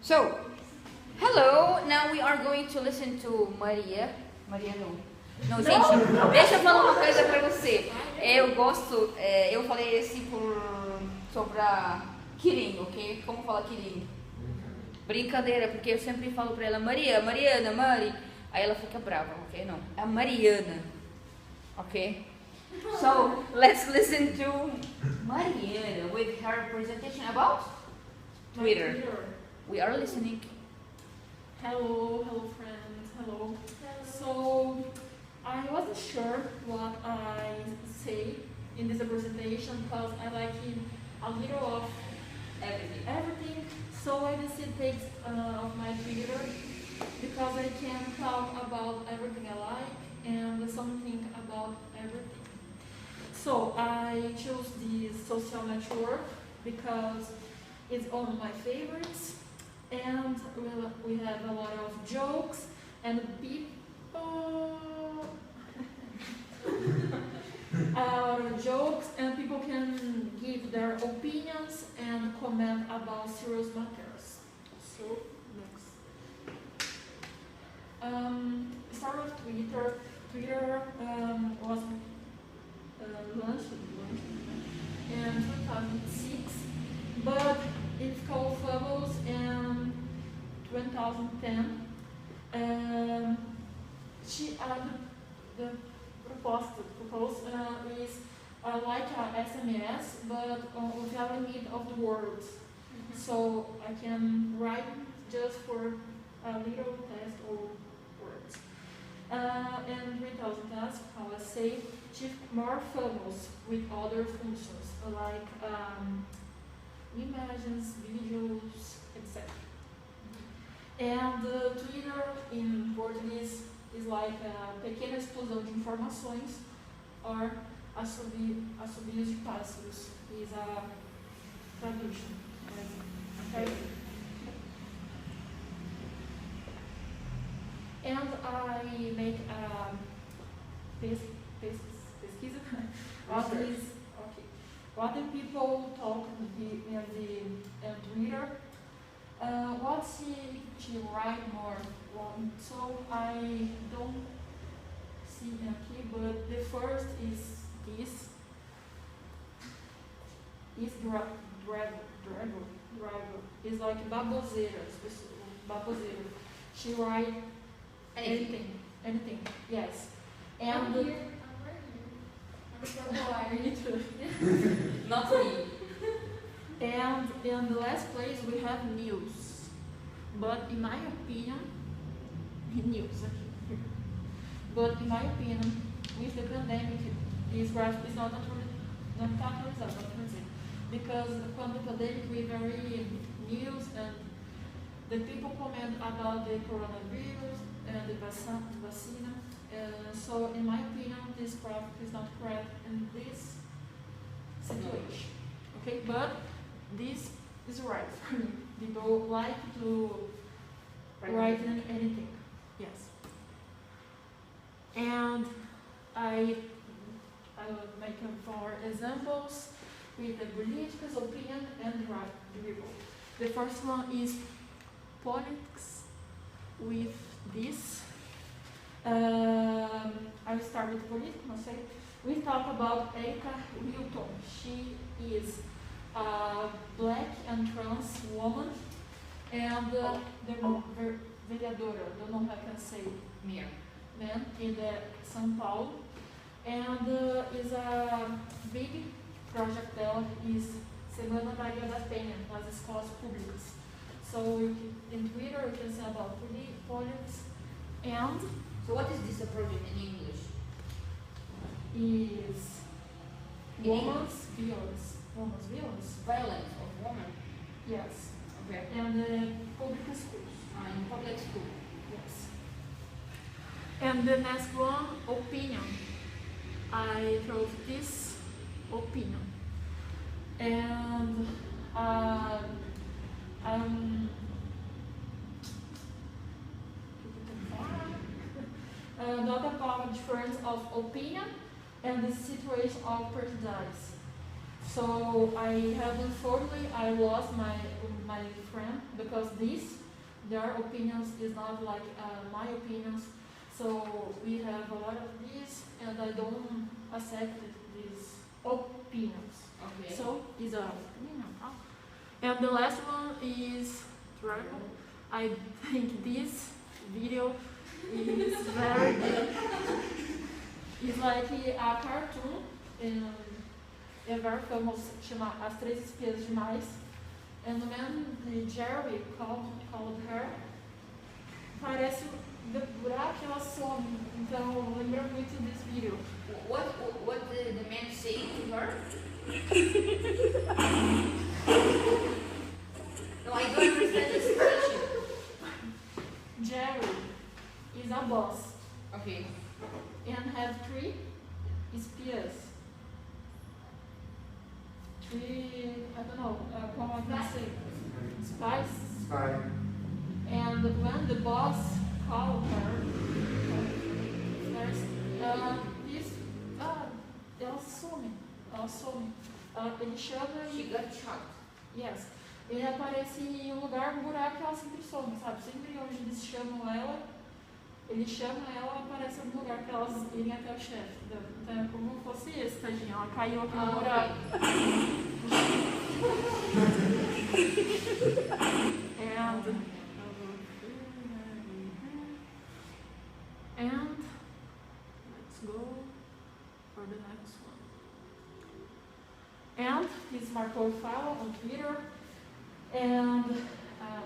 So, hello, now we are going to listen to Maria. Maria não. Não, gente, deixa eu falar uma coisa pra você. Eu gosto, eu falei assim sobre a Kirin, ok? Como fala Kirin? Brincadeira, porque eu sempre falo pra ela, Maria, Mariana, Mari. Aí ela fica brava, ok? Não, é a Mariana, ok? So, let's listen to Mariana with her presentation about Twitter. We are listening. Hello friends, hello. So, I wasn't sure what I say in this presentation because I like a little of everything. So I decided to take of my Twitter because I can talk about everything I like and something about everything. So I chose this social network because it's one of my favorites, and we have a lot of jokes and people people can give their opinions and comment about serious matters. So next, start with Twitter. Twitter was launched in 2006, but it's called famous in 2010. The proposed is like a SMS, but without a need of the words. So I can write just for a little text or words. In 2010, how I say, chief more famous with other functions like images, videos, etc. And Twitter in Portuguese is like a pequena explosão de informações, or assobios de pássaros is a traduction. Okay. And I make a pesquisa. What do people talk in Twitter? What she write more? So I don't see aqui, but the first is this. Is driver. It's like baboseira. She write anything. Yes. And I'm here. Not me. And in the last place we have news. But in my opinion, with the pandemic, this graph is not actualized, because when the pandemic we very news and the people comment about the coronavirus and the vaccine. So in my opinion, this graph is not correct in this situation. Okay, but this is right for me. People like to write anything. Yes. And I will make 4 examples with the politics, opinion, and dribble. The first one is politics with this. I start with politics. We talk about Erika Hilton. She is a black and trans woman, and the vereadora, don't know how I can say, man, in São Paulo, and is a big project dela is Semana Maria da Penha nas escolas públicas. So in Twitter you can say about politics. And So what is this project in English? Is women's violence. Violence of women? Yes. Okay. And public schools. In public school. Yes. And the next one, opinion. I wrote this opinion. And not about difference of opinion and the situation of prejudice. So I have unfortunately I lost my friend because their opinions is not like my opinions. So we have a lot of these, and I don't accept these opinions. Okay. So is a opinion. And the last one is Dragon. I think this video is very good. It's like a cartoon, é very famous, chama As Três Espias Demais. And when Jerry called her, parece o buraco ela some. Então lembra muito desse vídeo. What did the man say to her? No, I don't understand the situation. Jerry is a boss. Okay. And have three espias. Three, I don't know, como I can say, spies. Spy. And when the boss called her, ela some. Ele chama She e... got shocked. Yes. Ele aparece em um lugar, um buraco, e ela sempre some, sabe? Sempre onde eles chamam ela, ele chama ela, aparece em algum lugar para elas irem até o chefe. Então é como se fosse esse, tadinha. Ela caiu aqui no buraco. And let's go for the next one. And this is my profile on Twitter. And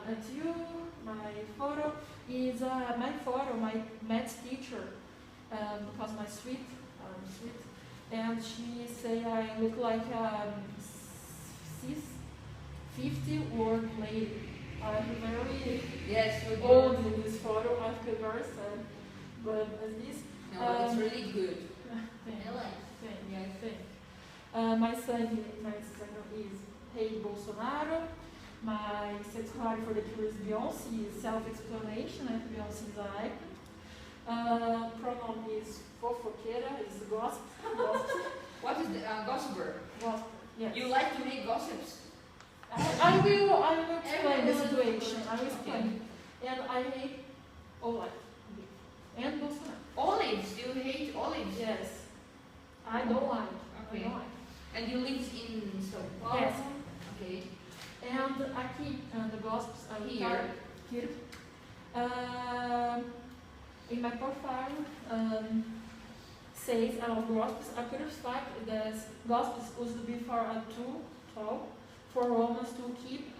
at you, my photo is my math teacher, because my sweet, and she say I look like a 50-year-old lady. I'm very old in this photo. I feel very sad, but as this. No, it's really good. Thank. My son is Hey Bolsonaro. My sexuality for the curious Beyoncé is self-explanation, and Beyoncé is an icon. Pronoun is fofoqueira, is gossip. What is the gossiper? Gossip, yes. You like to make gossips? I will explain the Everyone situation. I will Okay. explain. And I hate olive. And Bolsonaro. Olives? You hate olives? Yes. I don't like. Okay. I don't like. And you live in São Paulo? Yes. Okay. And aqui, the gossips are Here. In my profile, says I love gossips. A curious fact that gossips used before a tool for Romans to keep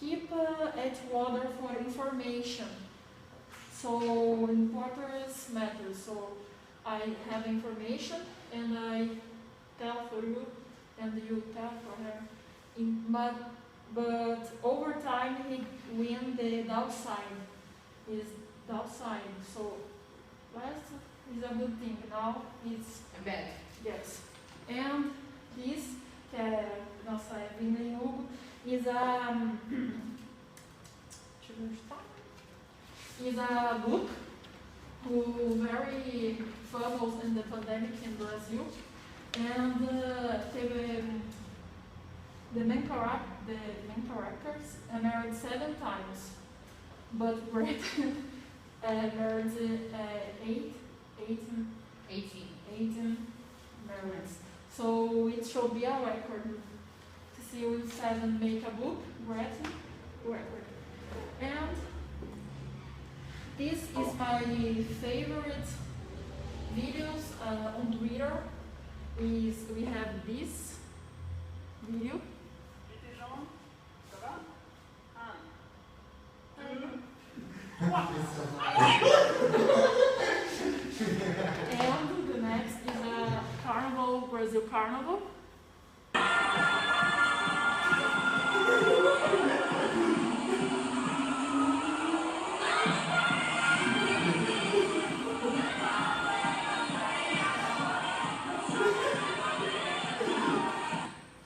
each other for information. So importance matters. So I have information and I tell for you, and you tell for her. But over time he win the downside. Is downside. So last is a good thing. Now it's bad. Yes. And this que é nossa Evina e Hugo is a is a book who very famous in the pandemic in Brazil, and the main characters are married 7 times, but Brett married 18 married. So it should be a record to see if 7 make a book, Brett record. And this is my favorite videos on Twitter. We have this video. And the next is a carnival, Brazil carnival.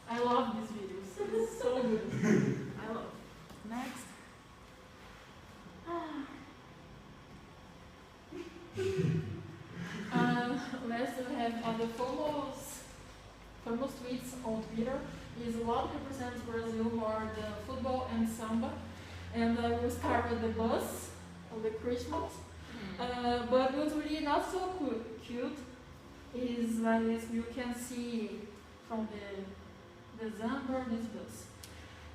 I love these videos. It's so good. I love. Next. Let's have other photos. famous tweets on Twitter is what represents Brazil more than football and samba. And I will start with the bus of the Christmas. But what's really not so cute is like you can see from the Zambor this bus.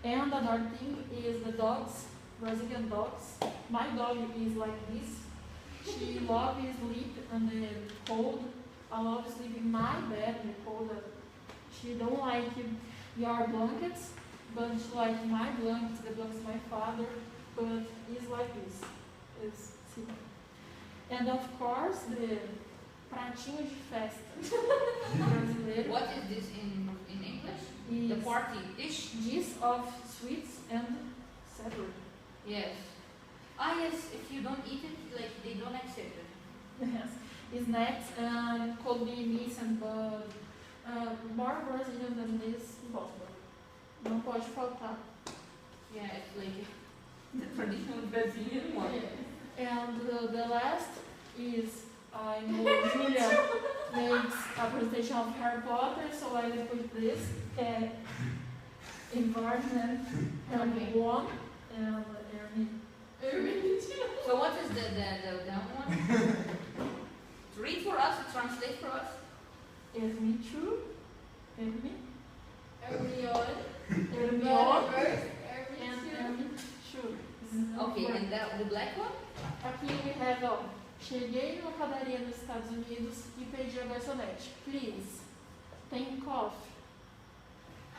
And another thing is the dogs, Brazilian dogs. My dog is like this. She loves sleep in the cold. I love sleep in my bed in the cold. She don't like your blankets, but she like my blankets, the blankets of my father, but it's like this. It's simple. And of course the pratinho de festa brasileiro. What is this in English? Is the party dish? Dish of sweets and savory. Yes. Ah yes, if you don't eat it, like they don't accept it. Yes. Snacks could be meat and bud. More Brazilian than this, impossible. Não pode faltar. Yeah, it's like the traditional Brazilian one. And the last is, I know Julia makes a presentation of Harry Potter, so I will put this environment one and Ernie. So what is the one? Read for us, translate for us. Ernie true. Ernie. Hermione. Hermione. And Ernie true. Okay, and the black one? Aqui we have, ó, cheguei numa padaria nos Estados Unidos e pedi a garçonete. Please, tem coffee?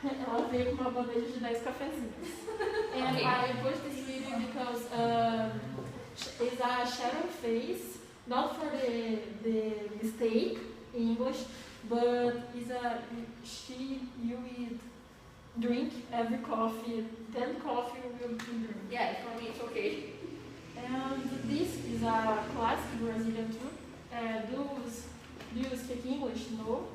Ela veio com uma bandeja de 10 cafezinhos. And I put this video because it's a Sharon face, not for the mistake in English, but is a you will drink every coffee, 10 coffee will be drink. Yeah, for me it's okay. And this is a classic Brazilian too. Do you speak English? No.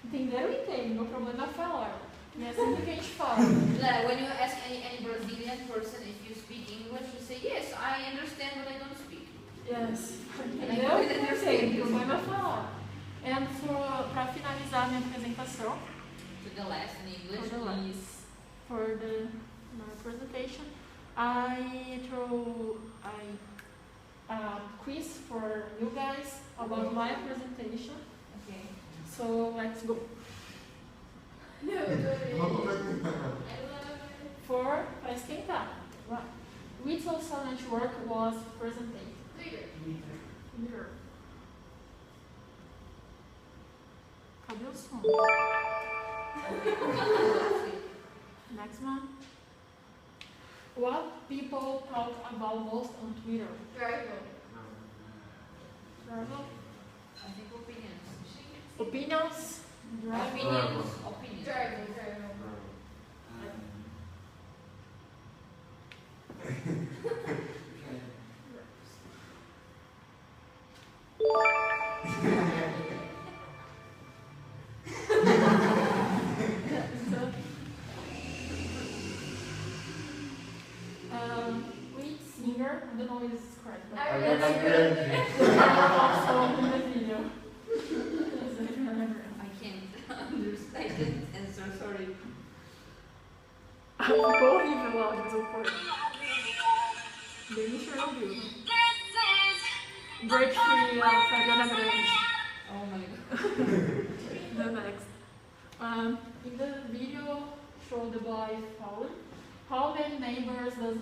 Entenderam? Entendo. Meu problema é falar. E é sempre que a gente fala. When you ask any Brazilian person if you speak English, you say, yes, I understand, but I don't speak. Yes. Entendeu? Eu sei, o problema é falar. And para finalizar minha apresentação, To the last in English, For the last. please. for my presentation, I throw a quiz for you guys about my presentation. Okay. So let's go. For para esquentar. Which social network was presented? Twitter. Cadê o som? Next one. What people talk about most on Twitter? Travel. I think opinions. Opinions. Opinions. Which singer? I don't know if this is correct. But I can't understand. I didn't answer, sorry. Ficou horrível o áudio, mas eu vou pôr. Bem Chernobyl. Break Free of Mariana Grande. Oh my god. The next. In the video, show the boy falling. How many neighbors does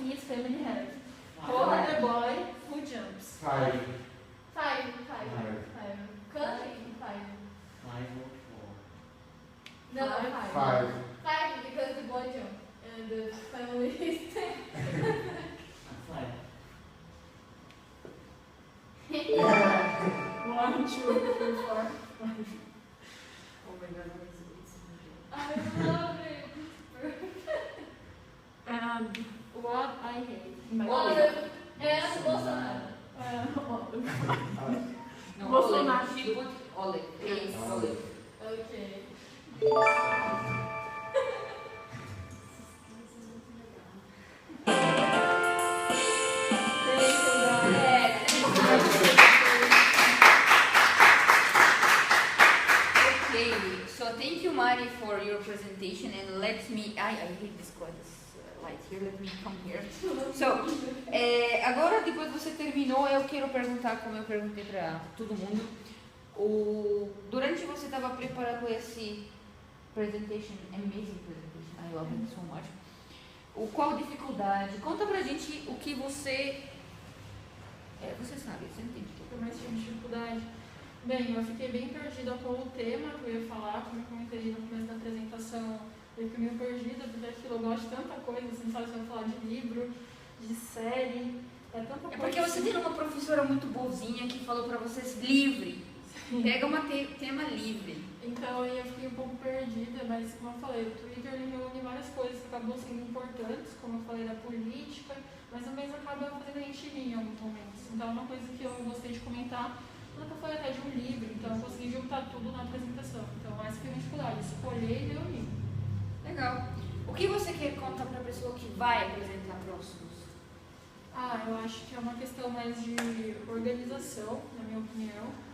his family have? Cover the boy who jumps. Five. Country? No, Five. because the boy jumped and the family is 10. One, two, three, four, five. Oh my god, I love it. And what I hate in my Olive and Bolsonaro. Olive. No, Bolsonaro. olive. She put olive. Yes, olive. Okay. Yeah. you, Mari, for your presentation, and let me. I hate this light here. Let me come here. So, agora depois que você terminou, eu quero perguntar, como eu perguntei para todo mundo, durante você estava preparando esse presentation, amazing presentation, I love it so much. Qual dificuldade? Conta pra gente o que você sabe, você entende. O que eu mais tive dificuldade? Bem, eu fiquei bem perdida com o tema que eu ia falar, como eu comentei no começo da apresentação, eu fiquei meio perdida, porque aquilo eu gosto de tanta coisa, você não sabe se vai falar de livro, de série, é tanta coisa. É porque você tem uma professora muito boazinha que falou pra vocês livre. Pega um tema livre. Então eu fiquei um pouco perdida, mas como eu falei, o Twitter ele reúne várias coisas que acabam sendo importantes, como eu falei da política, mas ao mesmo acaba fazendo a gente rir em alguns momentos. Então é uma coisa que eu gostei de comentar, tanto que eu falei até de um livro, então eu consegui juntar tudo na apresentação. Então essa foi a minha dificuldade, escolher e ler o livro. Legal. O que você quer contar para a pessoa que vai apresentar próximos? Eu acho que é uma questão mais de organização, na minha opinião.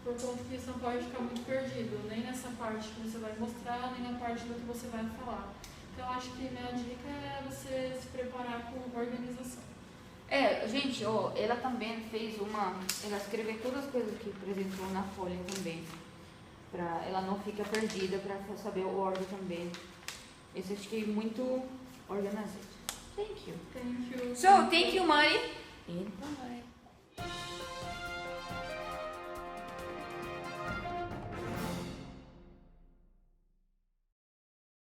Por conta que você não pode ficar muito perdido, nem nessa parte que você vai mostrar, nem na parte do que você vai falar. Então, eu acho que minha dica é você se preparar com organização. Gente, ela também fez ela escreveu todas as coisas que apresentou na folha também, para ela não ficar perdida, para saber o ordem também. Isso eu fiquei muito organizado. Thank you. Thank you. So, thank you, Mari. And bye.